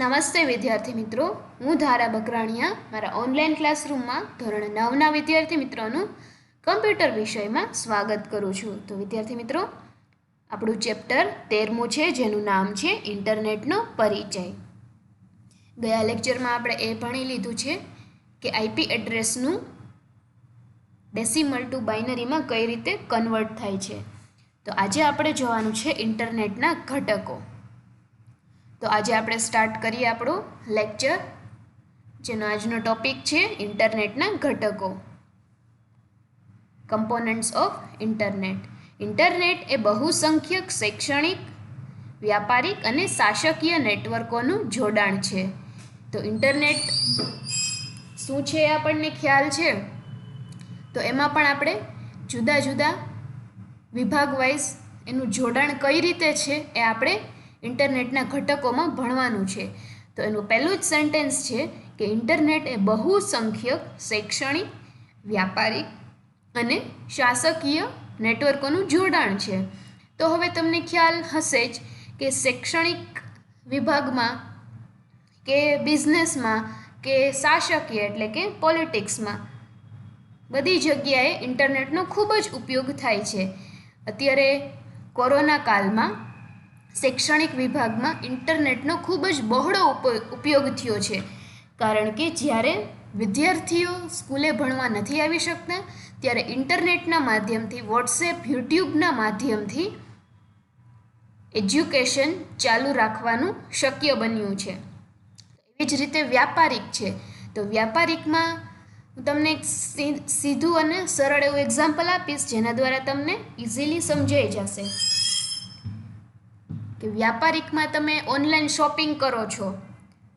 નમસ્તે વિદ્યાર્થી મિત્રો, હું ધારા બકરાણીયા મારા ઓનલાઈન ક્લાસરૂમમાં ધોરણ 9ના વિદ્યાર્થી મિત્રોનું કમ્પ્યુટર વિષયમાં સ્વાગત કરું છું. તો વિદ્યાર્થી મિત્રો, આપણું ચેપ્ટર 13મું છે, જેનું નામ છે ઇન્ટરનેટનો પરિચય. ગયા લેક્ચરમાં આપણે એ ભણી લીધું છે કે આઈપી એડ્રેસનું ડેસિમલ ટુ બાઇનરીમાં કઈ રીતે કન્વર્ટ થાય છે. તો આજે આપણે જોવાનું છે ઇન્ટરનેટના ઘટકો. તો આજે આપણે સ્ટાર્ટ કરીએ આપણો લેક્ચર, જેનો આજનો ટોપિક છે ઇન્ટરનેટના ઘટકો, કમ્પોનન્ટ્સ ઓફ ઇન્ટરનેટ. ઇન્ટરનેટ એ બહુસંખ્યક શૈક્ષણિક, વ્યાપારિક અને શાસકીય નેટવર્કોનું જોડાણ છે. તો ઇન્ટરનેટ શું છે એ આપણને ખ્યાલ છે. તો એમાં પણ આપણે જુદા જુદા વિભાગ વાઇઝ એનું જોડાણ કઈ રીતે છે એ આપણે ઇન્ટરનેટના ઘટકોમાં ભણવાનું છે. તો એનું પહેલું જ સેન્ટેન્સ છે કે ઇન્ટરનેટ એ બહુસંખ્યક શૈક્ષણિક, વ્યાપારિક અને શાસકીય નેટવર્કોનું જોડાણ છે. તો હવે તમને ખ્યાલ હશે જ કે શૈક્ષણિક વિભાગમાં કે બિઝનેસમાં કે શાસકીય એટલે કે પોલિટિક્સમાં બધી જગ્યાએ ઇન્ટરનેટનો ખૂબ જ ઉપયોગ થાય છે. અત્યારે કોરોના કાળમાં શૈક્ષણિક વિભાગમાં ઇન્ટરનેટનો ખૂબ જ બહોળો ઉપયોગ થયો છે. કારણ કે જ્યારે વિદ્યાર્થીઓ સ્કૂલે ભણવા નથી આવી શકતા, ત્યારે ઇન્ટરનેટના માધ્યમથી, વોટ્સએપ, યુટ્યુબના માધ્યમથી એજ્યુકેશન ચાલુ રાખવાનું શક્ય બન્યું છે. એવી જ રીતે વ્યાપારિક છે. તો વ્યાપારિકમાં હું તમને એક સીધું અને સરળ એવું એક્ઝામ્પલ આપીશ, જેના દ્વારા તમને ઇઝીલી સમજાઈ જશે કે વ્યાપારિકમાં તમે ઓનલાઈન શોપિંગ કરો છો.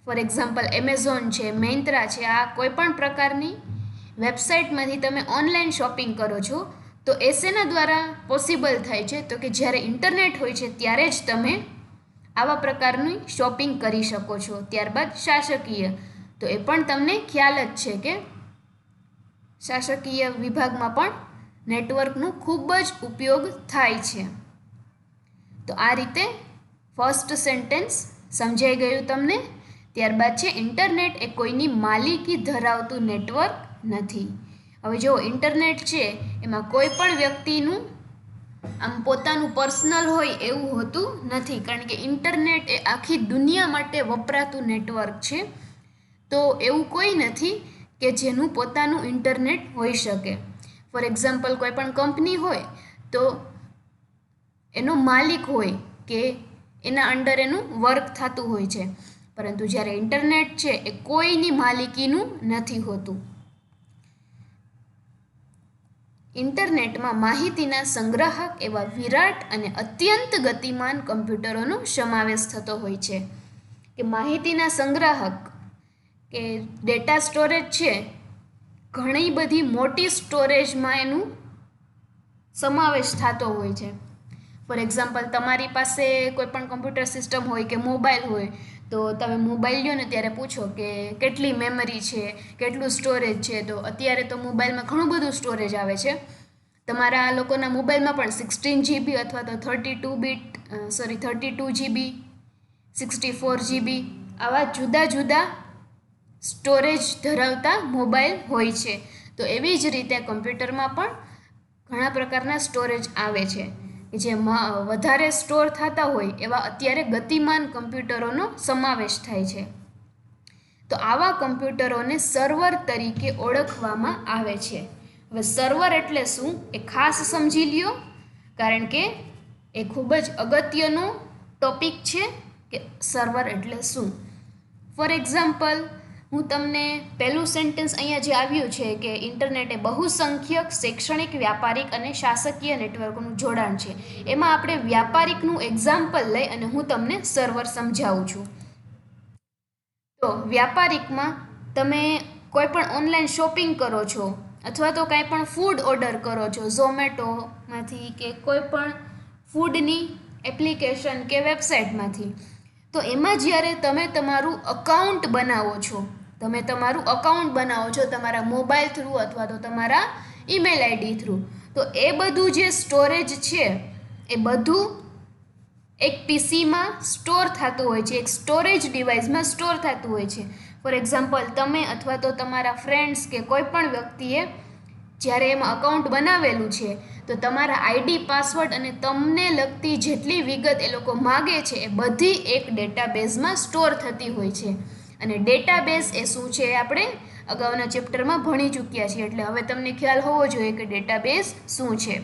ફોર એક્ઝામ્પલ એમેઝોન છે, મિંત્રા છે, આ કોઈ પણ પ્રકારની વેબસાઇટમાંથી તમે ઓનલાઈન શોપિંગ કરો છો. તો એ શેના દ્વારા પોસિબલ થાય છે? તો કે જ્યારે ઇન્ટરનેટ હોય છે ત્યારે જ તમે આવા પ્રકારની શોપિંગ કરી શકો છો. ત્યારબાદ શાસકીય, તો એ પણ તમને ખ્યાલ જ છે કે શાસકીય વિભાગમાં પણ નેટવર્કનું ખૂબ જ ઉપયોગ થાય છે. તો આ રીતે ફર્સ્ટ સેન્ટેન્સ સમજાઈ ગયું તમને. ત્યારબાદ છે ઇન્ટરનેટ એ કોઈની માલિકી ધરાવતું નેટવર્ક નથી. હવે જો ઇન્ટરનેટ છે એમાં કોઈ પણ વ્યક્તિનું આમ પોતાનું પર્સનલ હોય એવું હોતું નથી, કારણ કે ઇન્ટરનેટ એ આખી દુનિયા માટે વપરાતું નેટવર્ક છે. તો એવું કોઈ નથી કે જેનું પોતાનું ઇન્ટરનેટ હોઈ શકે. ફોર એક્ઝામ્પલ કોઈ પણ કંપની હોય તો એનો માલિક હોય કે એના અંડર એનું વર્ક થતું હોય છે, પરંતુ જ્યારે ઇન્ટરનેટ છે એ કોઈની માલિકીનું નથી હોતું. ઇન્ટરનેટમાં માહિતીના સંગ્રાહક એવા વિરાટ અને અત્યંત ગતિમાન કમ્પ્યુટરોનો સમાવેશ થતો હોય છે. કે માહિતીના સંગ્રાહક કે ડેટા સ્ટોરેજ છે, ઘણી બધી મોટી સ્ટોરેજમાં એનું સમાવેશ થતો હોય છે. ફોર એક્ઝામ્પલ તમારી પાસે કોઈ પણ કમ્પ્યુટર સિસ્ટમ હોય કે મોબાઈલ હોય, તો તમે મોબાઈલ લ્યો ને ત્યારે પૂછો કે કેટલી મેમરી છે, કેટલું સ્ટોરેજ છે. તો અત્યારે તો મોબાઈલમાં ઘણું બધું સ્ટોરેજ આવે છે. તમારા લોકોના મોબાઈલમાં પણ 16 GB અથવા તો 32 GB, 64 GB આવા જુદા જુદા સ્ટોરેજ ધરાવતા મોબાઈલ હોય છે. તો એવી જ રીતે કમ્પ્યુટરમાં પણ ઘણા પ્રકારના સ્ટોરેજ આવે છે, જે વધારે સ્ટોર થતા હોય એવા અત્યારે ગતિમાન કમ્પ્યુટરોનો સમાવેશ થાય છે. તો આવા કમ્પ્યુટરોને સર્વર તરીકે ઓળખવામાં આવે છે. હવે સર્વર એટલે શું એ ખાસ સમજી લ્યો, કારણ કે એ ખૂબ જ અગત્યનો ટોપિક છે કે સર્વર એટલે શું. ફોર એક્ઝામ્પલ હું તમને પહેલું સેન્ટેન્સ અહીંયા જે આવ્યું છે કે ઇન્ટરનેટ એ બહુસંખ્યક શૈક્ષણિક, વ્યાપારિક અને શાસકીય નેટવર્કોનું જોડાણ છે, એમાં આપણે વ્યાપારિકનું એક્ઝામ્પલ લઈ અને હું તમને સર્વર સમજાવું છું. તો વ્યાપારિકમાં તમે કોઈ પણ ઓનલાઈન શોપિંગ કરો છો અથવા તો કાંઈ પણ ફૂડ ઓર્ડર કરો છો ઝોમેટોમાંથી કે કોઈ પણ ફૂડની એપ્લિકેશન કે વેબસાઇટમાંથી, તો એમાં જ્યારે તમે તમારું અકાઉન્ટ બનાવો છો, તમારા મોબાઈલ થ્રુ અથવા તો તમારા ઈમેલ આઈડી થ્રુ, તો એ બધું જે સ્ટોરેજ છે એ બધું એક પીસીમાં સ્ટોર થતું હોય છે, એક સ્ટોરેજ ડિવાઇસમાં સ્ટોર થતું હોય છે. ફોર એક્ઝામ્પલ, તમે અથવા તો તમારા ફ્રેન્ડ્સ કે કોઈ પણ વ્યક્તિએ જ્યારે એમાં અકાઉન્ટ બનાવેલું છે તો તમારા આઈડી, પાસવર્ડ અને તમને લગતી જેટલી વિગત એ લોકો માગે છે એ બધી એક ડેટાબેઝમાં સ્ટોર થતી હોય છે. અને ડેટાબેઝ એ શું છે એ આપણે અગાઉના ચેપ્ટરમાં ભણી ચૂક્યા છીએ, એટલે હવે તમને ખ્યાલ હોવો જોઈએ કે ડેટાબેઝ શું છે.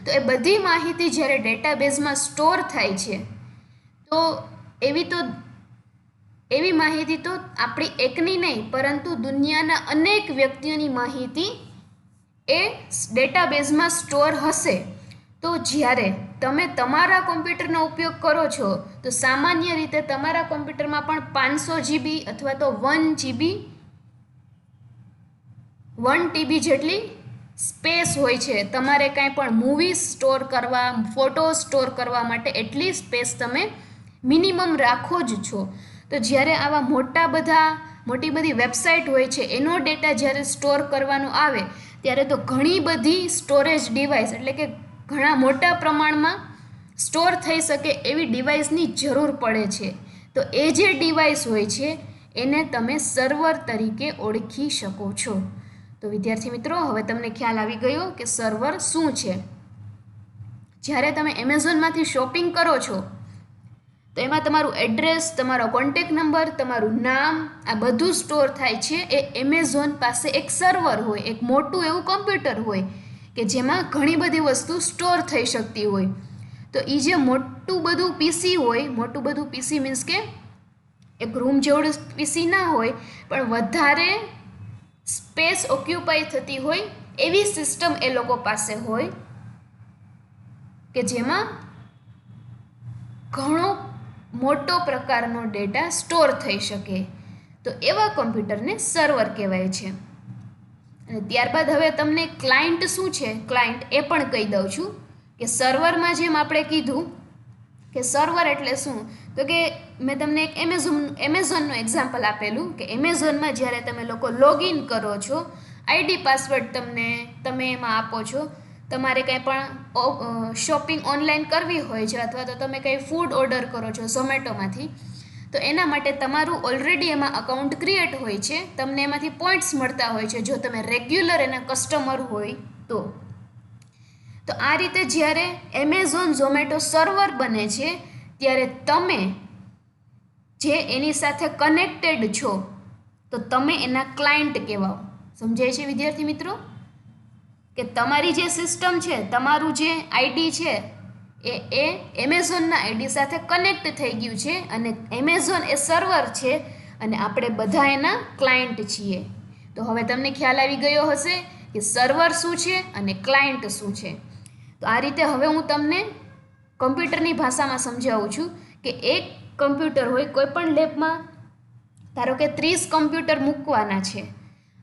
તો એ બધી માહિતી જ્યારે ડેટાબેઝમાં સ્ટોર થાય છે તો એવી માહિતી તો આપણી એકની નહીં પરંતુ દુનિયાના અનેક વ્યક્તિઓની માહિતી એ ડેટાબેઝમાં સ્ટોર હશે. તો જ્યારે તમે તમારા કોમ્પ્યુટરનો ઉપયોગ કરો છો તો સામાન્ય રીતે તમારા કોમ્પ્યુટરમાં પણ 500 GB અથવા તો 1 GB 1 TB જેટલી સ્પેસ હોય છે. તમારે કાંઈ પણ મૂવીઝ સ્ટોર કરવા, ફોટો સ્ટોર કરવા માટે એટલી સ્પેસ તમે મિનિમમ રાખો જ છો. તો જ્યારે આવા મોટી બધી વેબસાઇટ હોય છે એનો ડેટા જ્યારે સ્ટોર કરવાનો આવે ત્યારે તો ઘણી બધી સ્ટોરેજ ડિવાઇસ એટલે કે ઘણા મોટા પ્રમાણમાં સ્ટોર થઈ શકે એવી ડિવાઇસની જરૂર પડે છે. તો એ જે ડિવાઇસ હોય છે એને તમે સર્વર તરીકે ઓળખી શકો છો. તો વિદ્યાર્થી મિત્રો, હવે તમને ખ્યાલ આવી ગયો કે સર્વર શું છે. જ્યારે તમે એમેઝોનમાંથી શોપિંગ કરો છો તો એમાં તમારું એડ્રેસ, તમારો કોન્ટેક્ટ નંબર, તમારું નામ આ બધું સ્ટોર થાય છે. એ એમેઝોન પાસે એક સર્વર હોય, એક મોટું એવું કમ્પ્યુટર હોય કે જેમાં ઘણી બધી વસ્તુ સ્ટોર થઈ શકતી હોય. તો એ જે મોટું બધું પીસી મીન્સ કે એક રૂમ જેવડું પીસી ના હોય પણ વધારે સ્પેસ ઓક્યુપાય થતી હોય એવી સિસ્ટમ એ લોકો પાસે હોય કે જેમાં ઘણો મોટો પ્રકારનો ડેટા સ્ટોર થઈ શકે. તો એવા કમ્પ્યુટરને સર્વર કહેવાય છે. અને ત્યારબાદ હવે તમને ક્લાયન્ટ શું છે, ક્લાયન્ટ એ પણ કહી દઉં છું કે સર્વરમાં જેમ આપણે કીધું કે સર્વર એટલે શું, તો કે મેં તમને એક એમેઝોનનું એક્ઝામ્પલ આપેલું કે એમેઝોનમાં જ્યારે તમે લોકો લોગિન કરો છો, આઈડી પાસવર્ડ તમે એમાં આપો છો, તમારે કંઈ પણ શોપિંગ ઓનલાઈન કરવી હોય છે અથવા તો તમે કંઈ ફૂડ ઓર્ડર કરો છો ઝોમેટોમાંથી, તો એના માટે તમારું ઓલરેડી એમાં અકાઉન્ટ ક્રિએટ હોય છે. તમને એમાંથી પોઈન્ટ્સ મળતા હોય છે જો તમે રેગ્યુલર એના કસ્ટમર હોય તો. તો આ રીતે જ્યારે એમેઝોન ઝોમેટો સર્વર બને છે ત્યારે તમે જે એની સાથે કનેક્ટેડ છો તો તમે એના ક્લાયન્ટ કહેવાઓ. સમજાય છે વિદ્યાર્થી મિત્રો? કે તમારી જે સિસ્ટમ છે, તમારું જે આઈડી છે એ એમેઝોનના આઈડી સાથે કનેક્ટ થઈ ગયું છે અને એમેઝોન એ સર્વર છે અને આપણે બધા એના ક્લાયન્ટ છીએ. તો હવે તમને ખ્યાલ આવી ગયો હશે કે સર્વર શું છે અને ક્લાયન્ટ શું છે. તો આ રીતે હવે હું તમને કમ્પ્યુટરની ભાષામાં સમજાવું છું કે એક કમ્પ્યુટર હોય, કોઈ પણ લેબમાં ધારો કે 30 કમ્પ્યુટર મૂકવાના છે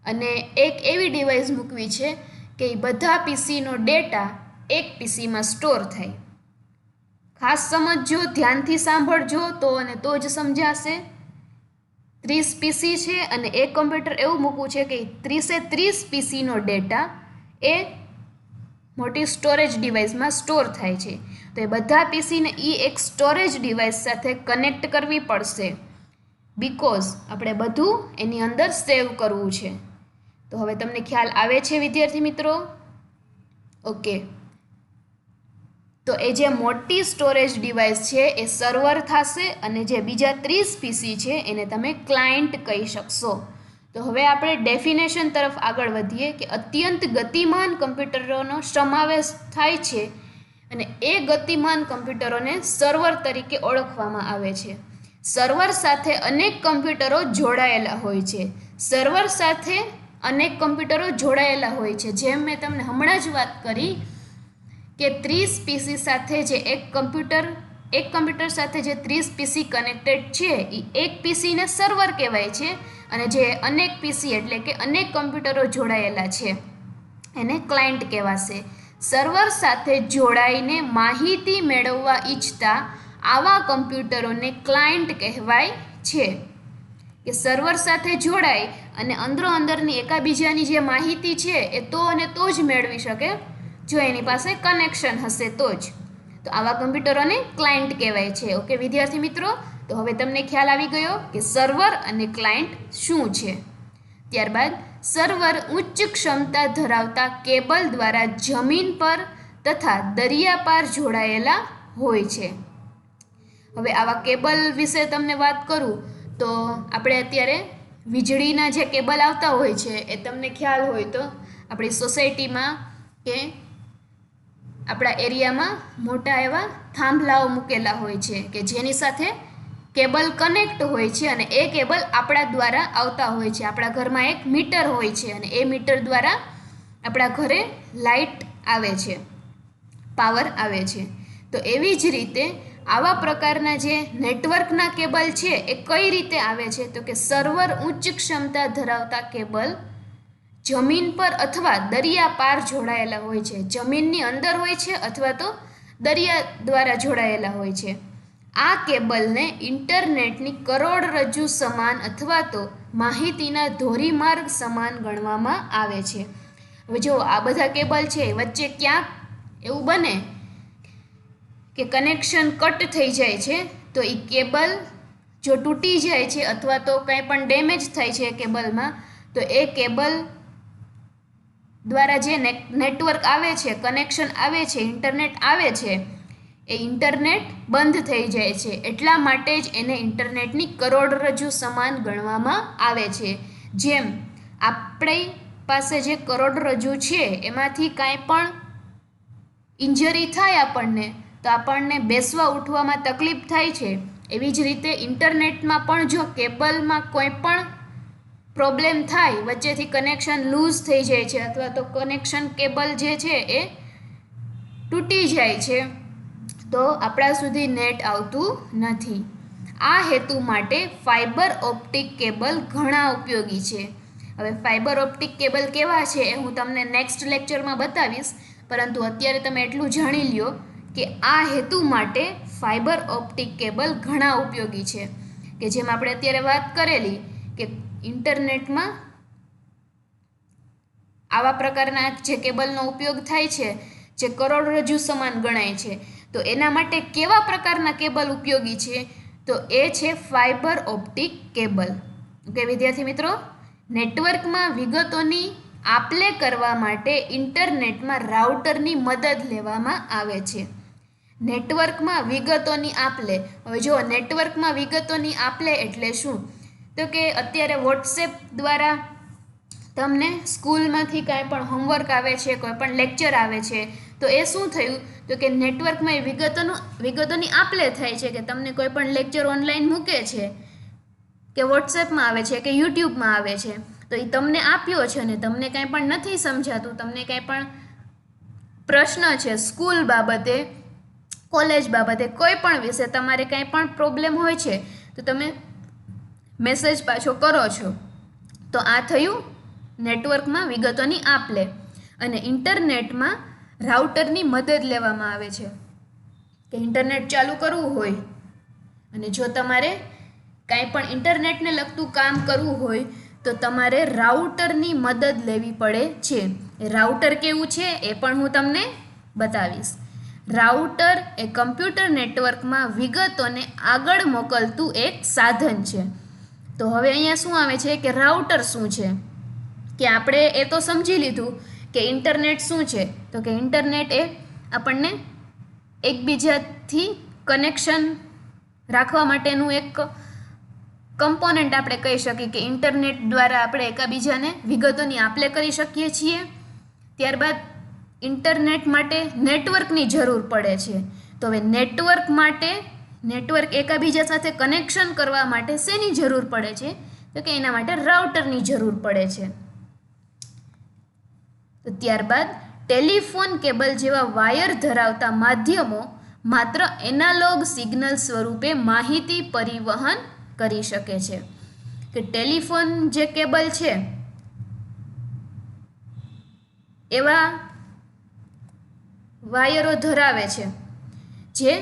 અને એક એવી ડિવાઇસ મૂકવી છે કે એ બધા પીસીનો ડેટા એક પીસીમાં સ્ટોર થાય. ખાસ સમજજો, ધ્યાનથી સાંભળજો તો જ સમજાશે. 30 પીસી છે અને એક કમ્પ્યુટર એવું મૂકવું છે કે 30 પીસીનો ડેટા એ મોટી સ્ટોરેજ ડિવાઇસમાં સ્ટોર થાય છે. તો એ બધા પીસીને એક સ્ટોરેજ ડિવાઇસ સાથે કનેક્ટ કરવી પડશે બીકોઝ આપણે બધું એની અંદર સેવ કરવું છે. તો હવે તમને ખ્યાલ આવે છે વિદ્યાર્થી મિત્રો? ઓકે. તો એ જે મોટી સ્ટોરેજ ડિવાઇસ છે એ સર્વર થશે અને જે બીજા 30 પીસી છે એને તમે ક્લાયન્ટ કહી શકશો. તો હવે આપણે ડેફિનેશન તરફ આગળ વધીએ કે અત્યંત ગતિમાન કમ્પ્યુટરોનો સમાવેશ થાય છે અને એ ગતિમાન કમ્પ્યુટરોને સર્વર તરીકે ઓળખવામાં આવે છે. સર્વર સાથે અનેક કમ્પ્યુટરો જોડાયેલા હોય છે. સર્વર સાથે અનેક કમ્પ્યુટરો જોડાયેલા હોય છે. જેમ મેં તમને હમણાં જ વાત કરી કે 30 પીસી સાથે જે એક કમ્પ્યુટર સાથે જે 30 પીસી કનેક્ટેડ છે એ એક પીસીને સર્વર કહેવાય છે અને જે અનેક પીસી એટલે કે અનેક કમ્પ્યુટરો જોડાયેલા છે એને ક્લાયન્ટ કહેવાશે. સર્વર સાથે જોડાઈને માહિતી મેળવવા ઈચ્છતા આવા કમ્પ્યુટરોને ક્લાયન્ટ કહેવાય છે. કે સર્વર સાથે જોડાય અને અંદરની એકાબીજાની જે માહિતી છે એ તો જ મેળવી શકે જો એની પાસે કનેક્શન હશે તો જ. તો આવા કમ્પ્યુટરોને ક્લાયન્ટ કહેવાય છે. ઓકે વિદ્યાર્થી મિત્રો, તો હવે તમને ખ્યાલ આવી ગયો કે સર્વર અને ક્લાયન્ટ શું છે. ત્યારબાદ સર્વર ઉચ્ચ ક્ષમતા ધરાવતા કેબલ દ્વારા જમીન પર તથા દરિયા પાર જોડાયેલા હોય છે. હવે આવા કેબલ વિશે તમને વાત કરું તો આપણે અત્યારે વીજળીના જે કેબલ આવતા હોય છે એ તમને ખ્યાલ હોય તો આપણી સોસાયટીમાં કે આપણા એરિયામાં મોટા એવા થાંભલાઓ મૂકેલા હોય છે કે જેની સાથે કેબલ કનેક્ટ હોય છે અને એ કેબલ આપણા દ્વારા આવતા હોય છે. આપણા ઘરમાં એક મીટર હોય છે અને એ મીટર દ્વારા આપણા ઘરે લાઇટ આવે છે, પાવર આવે છે. તો એવી જ રીતે આવા પ્રકારના જે નેટવર્કના કેબલ છે એ કઈ રીતે આવે છે તો કે સર્વર ઉચ્ચ ક્ષમતા ધરાવતા કેબલ જમીન પર અથવા દરિયા પાર જોડાયેલા હોય છે. જમીનની અંદર હોય છે અથવા તો દરિયા દ્વારા જોડાયેલા હોય છે. આ કેબલને ઇન્ટરનેટની કરોડરજ્જુ સમાન અથવા તો માહિતીના ધોરીમાર્ગ સમાન ગણવામાં આવે છે. હવે જો આ બધા કેબલ છે વચ્ચે ક્યાંક એવું બને કે કનેક્શન કટ થઈ જાય છે તો એ કેબલ જો તૂટી જાય છે અથવા તો કંઈ પણ ડેમેજ થાય છે કેબલમાં તો એ કેબલ દ્વારા જે નેટવર્ક આવે છે, કનેક્શન આવે છે, ઇન્ટરનેટ આવે છે એ ઇન્ટરનેટ બંધ થઈ જાય છે. એટલા માટે જ એને ઇન્ટરનેટની કરોડરજ્જુ સમાન ગણવામાં આવે છે. જેમ આપણી પાસે જે કરોડરજ્જુ છે એમાંથી કાંઈ પણ ઇન્જરી થાય આપણને તો આપણને બેસવા ઉઠવામાં તકલીફ થાય છે. એવી જ રીતે ઇન્ટરનેટમાં પણ જો કેબલમાં કોઈ પણ પ્રોબ્લેમ થાય, વચ્ચેથી કનેક્શન લૂઝ થઈ જાય છે અથવા તો કનેક્શન કેબલ જે છે એ તૂટી જાય છે તો આપણા સુધી નેટ આવતું નથી. આ હેતુ માટે ફાઇબર ઓપ્ટિક કેબલ ઘણા ઉપયોગી છે. હવે ફાઇબર ઓપ્ટિક કેબલ કેવા છે એ હું તમને નેક્સ્ટ લેક્ચરમાં બતાવીશ, પરંતુ અત્યારે તમે એટલું જાણી લ્યો કે આ હેતુ માટે ફાઇબર ઓપ્ટિક કેબલ ઘણા ઉપયોગી છે. કે જેમ આપણે અત્યારે વાત કરેલી કે ઇન્ટરનેટમાં આવા પ્રકારના જે કેબલનો ઉપયોગ થાય છે જે કરોડરજ્જુ સમાન ગણાય છે, તો એના માટે કેવા પ્રકારના કેબલ ઉપયોગી છે તો એ છે ફાઇબર ઓપ્ટિક કેબલ. ઓકે વિદ્યાર્થી મિત્રો, નેટવર્કમાં વિગતોની આપલે કરવા માટે ઇન્ટરનેટમાં રાઉટરની મદદ લેવામાં આવે છે. નેટવર્કમાં વિગતોની આપલે, હવે જો નેટવર્કમાં વિગતોની આપલે એટલે શું તો કે અત્યારે વોટ્સએપ દ્વારા તમને સ્કૂલમાંથી કાંઈ પણ હોમવર્ક આવે છે, કોઈ પણ લેક્ચર આવે છે તો એ શું થયું તો કે નેટવર્કમાં એ વિગતોની આપલે થાય છે કે તમને કોઈ પણ લેક્ચર ઓનલાઈન મૂકે છે કે વોટ્સએપમાં આવે છે કે યુટ્યુબમાં આવે છે તો એ તમને આપ્યો છે અને તમને કાંઈ પણ નથી સમજાતું, તમને કાંઈ પણ પ્રશ્ન છે સ્કૂલ બાબતે, કોલેજ બાબતે, કોઈ પણ વિશે તમારે કાંઈ પણ પ્રોબ્લેમ હોય છે તો તમે મેસેજ પાછો કરો છો. તો આ થયું નેટવર્કમાં વિગતોની આપલે. અને ઇન્ટરનેટમાં રાઉટરની મદદ લેવામાં આવે છે કે ઇન્ટરનેટ ચાલુ કરવું હોય અને જો તમારે કાંઈ પણ ઇન્ટરનેટને લગતું કામ કરવું હોય તો તમારે રાઉટરની મદદ લેવી પડે છે. રાઉટર કેવું છે એ પણ હું તમને બતાવીશ. રાઉટર એ કમ્પ્યુટર નેટવર્કમાં વિગતોને આગળ મોકલતું એક સાધન છે. તો હવે અહીંયા શું આવે છે કે રાઉટર શું છે કે આપણે એ તો સમજી લીધું કે ઇન્ટરનેટ શું છે તો કે ઇન્ટરનેટ એ આપણને એકબીજાથી કનેક્શન રાખવા માટેનું એક કમ્પોનન્ટ આપણે કહી શકીએ કે ઇન્ટરનેટ દ્વારા આપણે એકબીજાને વિગતોની આપલે કરી શકીએ છીએ. ત્યારબાદ ઇન્ટરનેટ માટે નેટવર્કની જરૂર પડે છે. તો હવે નેટવર્ક એકબીજા સાથે કનેક્શન કરવા માટે શેની જરૂર પડે છે તો કે એના માટે રાઉટરની જરૂર પડે છે. તો ત્યારબાદ ટેલિફોન કેબલ જેવા વાયર ધરાવતા માધ્યમો માત્ર એનાલોગ સિગ્નલ સ્વરૂપે માહિતી પરિવહન કરી શકે છે. કે ટેલિફોન જે કેબલ છે એવા વાયરો ધરાવે છે જે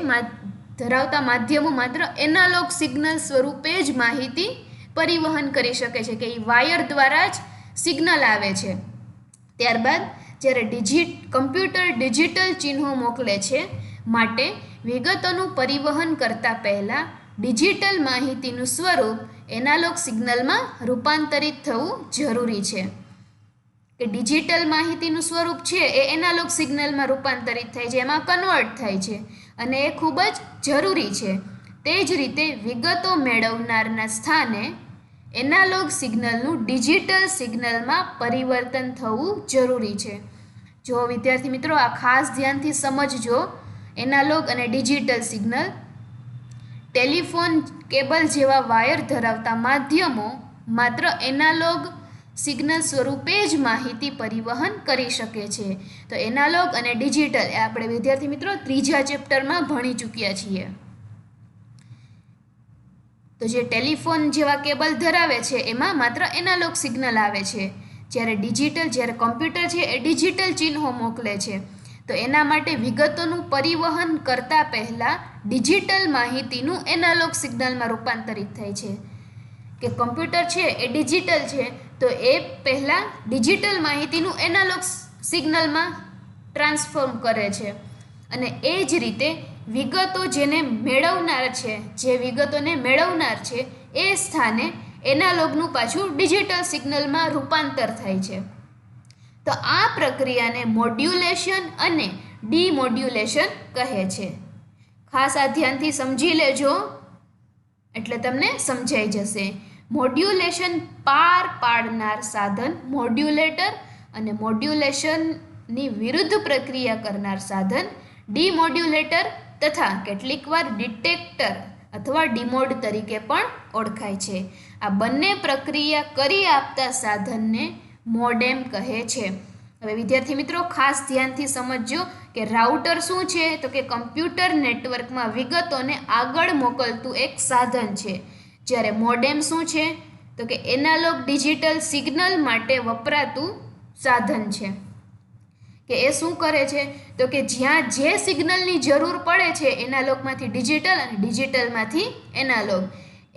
ધરાવતા માધ્યમો માત્ર એનાલોગ સિગ્નલ સ્વરૂપે જ માહિતી પરિવહન કરી શકે છે કે એ વાયર દ્વારા જ સિગ્નલ આવે છે. ત્યારબાદ જ્યારે કમ્પ્યુટર ડિજિટલ ચિહ્નો મોકલે છે માટે વિગતોનું પરિવહન કરતાં પહેલાં ડિજિટલ માહિતીનું સ્વરૂપ એનાલોગ સિગ્નલમાં રૂપાંતરિત થવું જરૂરી છે. કે ડિજિટલ માહિતીનું સ્વરૂપ છે એ એનાલોગ સિગ્નલમાં રૂપાંતરિત થાય છે, એમાં કન્વર્ટ થાય છે અને એ ખૂબ જ જરૂરી છે. તે જ રીતે વિગતો મેળવનારના સ્થાને એનાલોગ સિગ્નલનું ડિજિટલ સિગ્નલમાં પરિવર્તન થવું જરૂરી છે. જો વિદ્યાર્થી મિત્રો આ ખાસ ધ્યાનથી સમજજો. એનાલોગ અને ડિજિટલ સિગ્નલ ટેલિફોન કેબલ જેવા વાયર ધરાવતા માધ્યમો માત્ર એનાલોગ સિગ્નલ સ્વરૂપે જ માહિતી પરિવહન કરી શકે છે. તો એનાલોગ અને ડિજિટલ એ આપણે વિદ્યાર્થી મિત્રો ત્રીજા ચેપ્ટરમાં ભણી ચૂક્યા છીએ. તો જે ટેલિફોન જેવા કેબલ ધરાવે છે એમાં માત્ર એનાલોગ સિગ્નલ આવે છે, જ્યારે કોમ્પ્યુટર છે એ ડિજિટલ ચિહ્નો મોકલે છે. તો એના માટે વિગતોનું પરિવહન કરતાં પહેલાં ડિજિટલ માહિતીનું એનાલોગ સિગ્નલમાં રૂપાંતરિત થાય છે. કે કોમ્પ્યુટર છે એ ડિજિટલ છે તો એ પહેલાં ડિજિટલ માહિતીનું એનાલોગ સિગ્નલમાં ટ્રાન્સફોર્મ કરે છે અને એ જ રીતે વિગતો જેને મેળવનાર છે, જે વિગતોને મેળવનાર છે એ સ્થાને એનાલોગનું પાછું ડિજિટલ સિગ્નલમાં રૂપાંતર થાય છે. તો આ પ્રક્રિયાને મોડ્યુલેશન અને ડીમોડ્યુલેશન કહે છે. ખાસ આ ધ્યાનથી સમજી લેજો એટલે તમને સમજાઈ જશે. મોડ્યુલેશન પાર પાડનાર સાધન મોડ્યુલેટર અને મોડ્યુલેશનની વિરુદ્ધ પ્રક્રિયા કરનાર સાધન ડીમોડ્યુલેટર તથા કેટલીકવાર ડિટેક્ટર અથવા ડીમોડ તરીકે પણ ઓળખાય છે. આ બંને પ્રક્રિયા કરી આપતા સાધનને મોડેમ કહે છે. હવે વિદ્યાર્થી મિત્રો ખાસ ધ્યાનથી સમજજો કે રાઉટર શું છે, તો કે કમ્પ્યુટર નેટવર્કમાં વિગતોને આગળ મોકલતું એક સાધન છે. જ્યારે મોડેમ શું છે, તો કે એનાલોગ ડિજિટલ સિગ્નલ માટે વપરાતું સાધન છે. કે એ શું કરે છે, તો કે જ્યાં જે સિગ્નલની જરૂર પડે છે એનાલોગમાંથી ડિજિટલ અને ડિજિટલમાંથી એનાલોગ,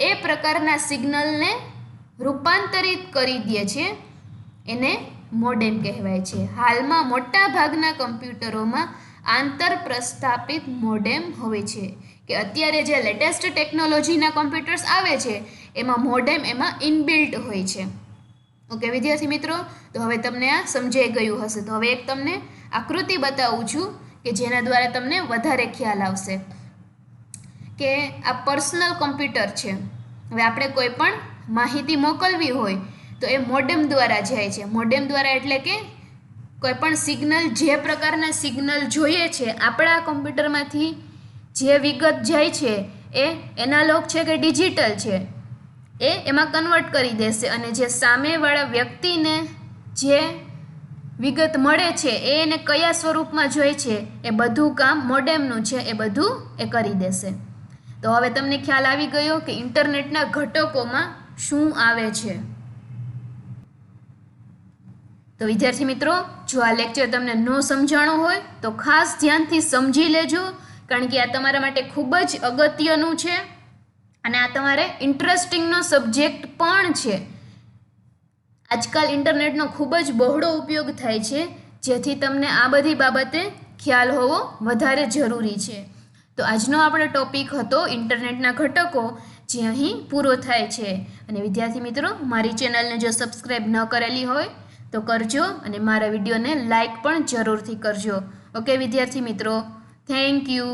એ પ્રકારના સિગ્નલને રૂપાંતરિત કરી દે છે, એને મોડેમ કહેવાય છે. હાલમાં મોટા ભાગના કમ્પ્યુટરોમાં આંતર પ્રસ્થાપિત મોડેમ હોય છે. કે અત્યારે જે લેટેસ્ટ ટેકનોલોજીના કમ્પ્યુટર્સ આવે છે એમાં મોડેમ એમાં ઇનબિલ્ટ હોય છે. ઓકે વિદ્યાર્થી મિત્રો, તો હવે તમને આ સમજાઈ ગયું હશે. તો હવે એક તમને આકૃતિ બતાવું છું કે જેના દ્વારા તમને વધારે ખ્યાલ આવશે. કે આ પર્સનલ કમ્પ્યુટર છે. હવે આપણે કોઈ પણ માહિતી મોકલવી હોય તો એ મોડેમ દ્વારા જાય છે. મોડેમ દ્વારા એટલે કે કોઈ પણ સિગ્નલ, જે પ્રકારના સિગ્નલ જોઈએ છે આપણા કમ્પ્યુટરમાંથી જે વિગત જાય છે એ એનાલોગ છે કે ડિજિટલ છે એ એમાં કન્વર્ટ કરી દેશે અને જે સામેવાળા વ્યક્તિને જે વિગત મળે છે એ એને કયા સ્વરૂપમાં જોઈએ છે એ બધું કામ મોડેમનું છે એ બધું એ કરી દેશે. તો હવે તમને ખ્યાલ આવી ગયો કે ઇન્ટરનેટના ઘટકોમાં શું આવે છે. તો વિદ્યાર્થી મિત્રો, જો આ લેક્ચર તમને ન સમજાણો હોય તો ખાસ ધ્યાનથી સમજી લેજો, કારણ કે આ તમારા માટે ખૂબ જ અગત્યનું છે અને આ તમારે ઇન્ટરેસ્ટિંગનો સબ્જેક્ટ પણ છે. આજકાલ ઇન્ટરનેટનો ખૂબ જ બહોળો ઉપયોગ થાય છે, જેથી તમને આ બધી બાબતે ખ્યાલ હોવો વધારે જરૂરી છે. તો આજનો આપણો ટોપિક હતો ઇન્ટરનેટના ઘટકો, જે અહીં પૂરો થાય છે. અને વિદ્યાર્થી મિત્રો, મારી ચેનલને જો સબસ્ક્રાઈબ ન કરેલી હોય તો કરજો અને મારા વિડીયોને લાઈક પણ જરૂરથી કરજો. ઓકે વિદ્યાર્થી મિત્રો, થેન્ક યુ.